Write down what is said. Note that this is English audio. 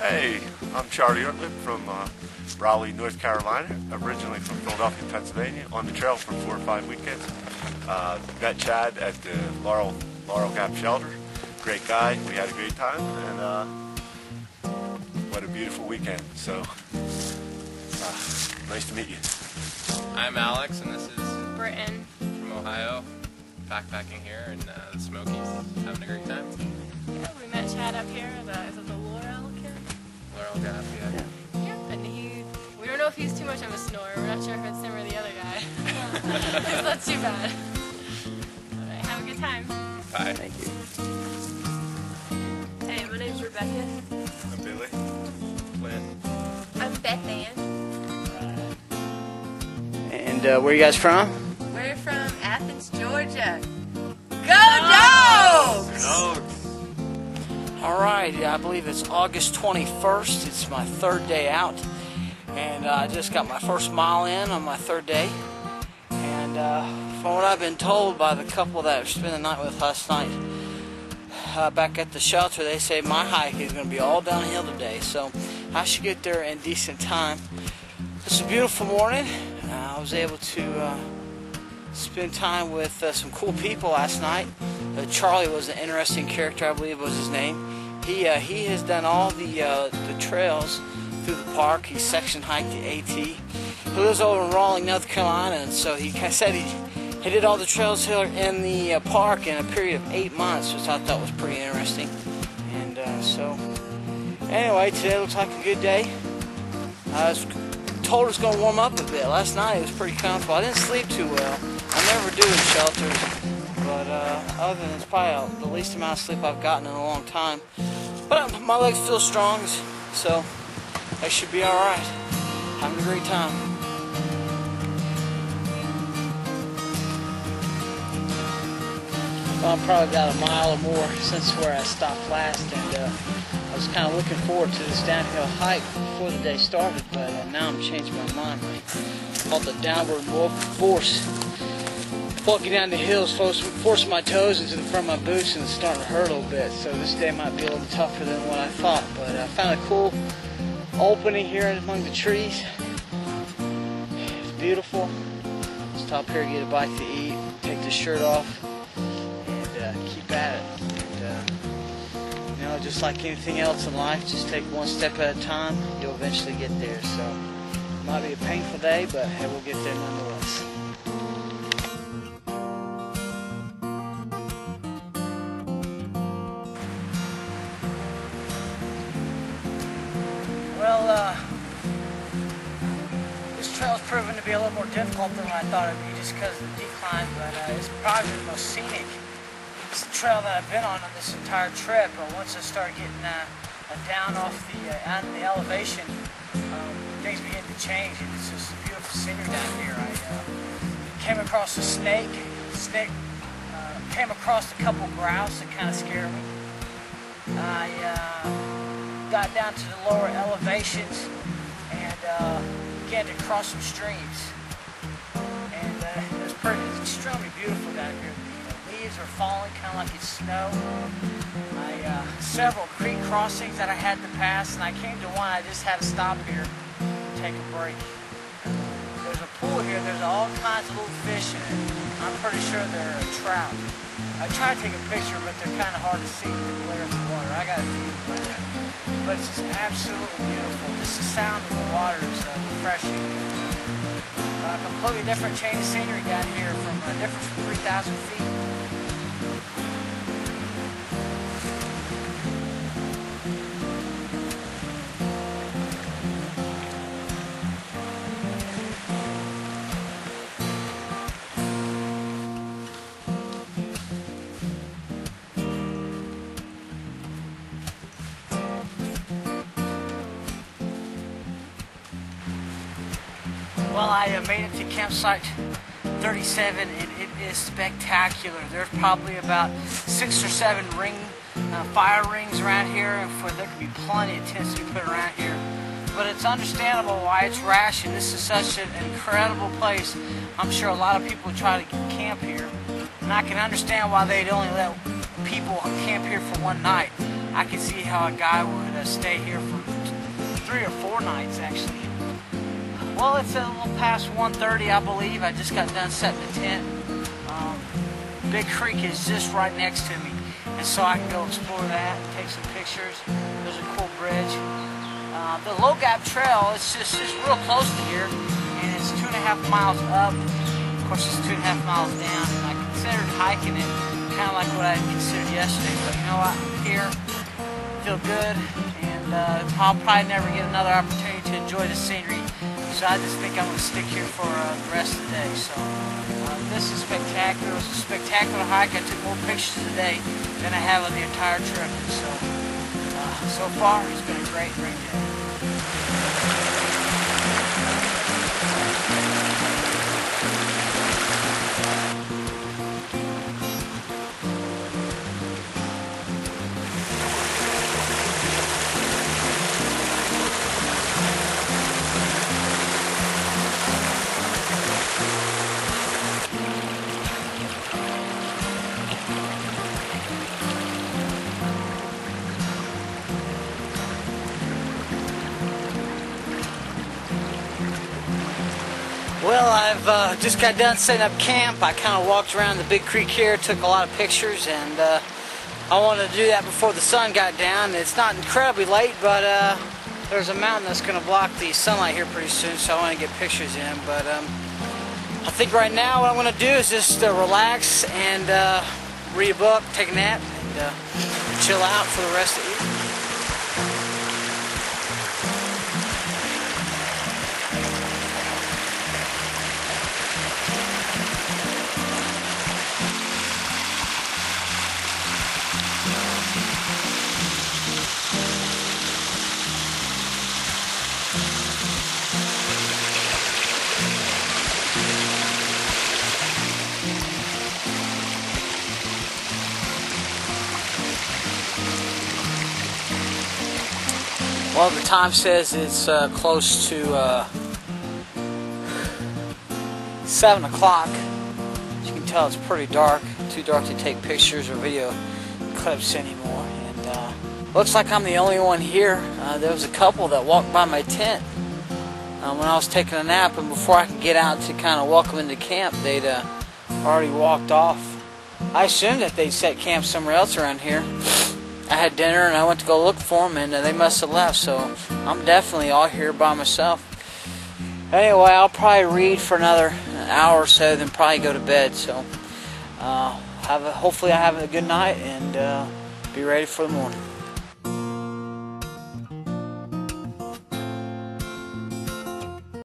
Hey, I'm Charlie Ortlip from Raleigh, North Carolina, originally from Philadelphia, Pennsylvania, on the trail for 4 or 5 weekends. Met Chad at the Laurel Gap Shelter. Great guy, we had a great time, and what a beautiful weekend. So, nice to meet you. I'm Alex, and this is Britton from Ohio, backpacking here in the Smokies, having a great time. Yeah, we met Chad up here at is it the Laurel Gap, yeah. Yeah, and we don't know if he's too much of a snorer. We're not sure if it's him or the other guy. It's not too bad. Alright, have a good time. Bye. Thank you. Hey, my name's Rebecca. I'm Billy. Lynn. I'm Beth Ann. And where are you guys from? We're from Athens, Georgia. Go Dogs! All right, I believe it's August 21st. It's my third day out, and I just got my first mile in on my third day. And from what I've been told by the couple that I spent the night with last night back at the shelter, they say my hike is going to be all downhill today, so I should get there in decent time. It's a beautiful morning. I was able to spend time with some cool people last night. Charlie was an interesting character, I believe was his name. He has done all the trails through the park. He section hiked the AT. He lives over in Raleigh, North Carolina, and so he said he did all the trails here in the park in a period of 8 months, which I thought was pretty interesting. And so anyway, today looks like a good day. I was told it was going to warm up a bit. Last night it was pretty comfortable. I didn't sleep too well. I never do in shelters, but other than it's probably the least amount of sleep I've gotten in a long time. But my legs feel strong, so I should be alright. Having a great time. Well, I'm probably about a mile or more since where I stopped last, and I was kind of looking forward to this downhill hike before the day started, but now I'm changing my mind. I felt the downward force walking down the hills, forcing my toes into the front of my boots, and it's starting to hurt a little bit. So this day might be a little tougher than what I thought, but I found a cool opening here among the trees. It's beautiful. Stop here, get a bite to eat, take the shirt off, and keep at it. And, you know, just like anything else in life, just take one step at a time. You'll eventually get there. So it might be a painful day, but hey, we'll get there nonetheless. Well, this trail's proven to be a little more difficult than I thought it would be just because of the decline, but it's probably the most scenic trail that I've been on this entire trip. But once I started getting down off out in the elevation, things begin to change, and it's just beautiful scenery down here. I came across a snake, came across a couple grouse that kind of scared me. I got down to the lower elevations and began to cross some streams, and it's extremely beautiful down here. The leaves are falling kind of like it's snow. Several creek crossings that I had to pass, and I came to one I just had to stop here and take a break. There's a pool here, there's all kinds of little fish in it. I'm pretty sure they're trout. I tried to take a picture, but they're kind of hard to see with the glare of the water. I got a few, but it's just absolutely beautiful. Just the sound of the water is refreshing. A completely different change of scenery down here, from a difference from 3,000 feet. Well, I made it to campsite 37, and it is spectacular. There's probably about 6 or 7 fire rings around here, and there could be plenty of tents to be put around here. But it's understandable why it's rationed. This is such an incredible place. I'm sure a lot of people try to camp here, and I can understand why they'd only let people camp here for one night. I can see how a guy would stay here for 3 or 4 nights actually. Well, it's a little past 1:30, I believe. I just got done setting the tent. Big Creek is just right next to me, and so I can go explore that and take some pictures. There's a cool bridge. The Low Gap Trail is just real close to here, and it's 2.5 miles up. Of course, it's 2.5 miles down. And I considered hiking it, kind of like what I considered yesterday. But you know what? Here, feel good, and I'll probably never get another opportunity to enjoy the scenery. So I just think I'm going to stick here for the rest of the day. So this is spectacular. It was a spectacular hike. I took more pictures today than I have on the entire trip. So far, it's been a great day. Well, I've just got done setting up camp. I kind of walked around the big creek here, took a lot of pictures, and I wanted to do that before the sun got down. It's not incredibly late, but there's a mountain that's going to block the sunlight here pretty soon, so I want to get pictures in. But I think right now what I'm going to do is just relax and read a book, take a nap, and chill out for the rest of the evening. Well, the time says it's close to 7 o'clock. As you can tell, it's pretty dark. Too dark to take pictures or video clips anymore. And looks like I'm the only one here. There was a couple that walked by my tent when I was taking a nap, and before I could get out to kind of welcome into camp, they'd already walked off. I assumed that they'd set camp somewhere else around here. I had dinner and I went to go look for them, and they must have left, so I'm definitely all here by myself. Anyway, I'll probably read for another hour or so, then probably go to bed. So hopefully I have a good night and be ready for the morning.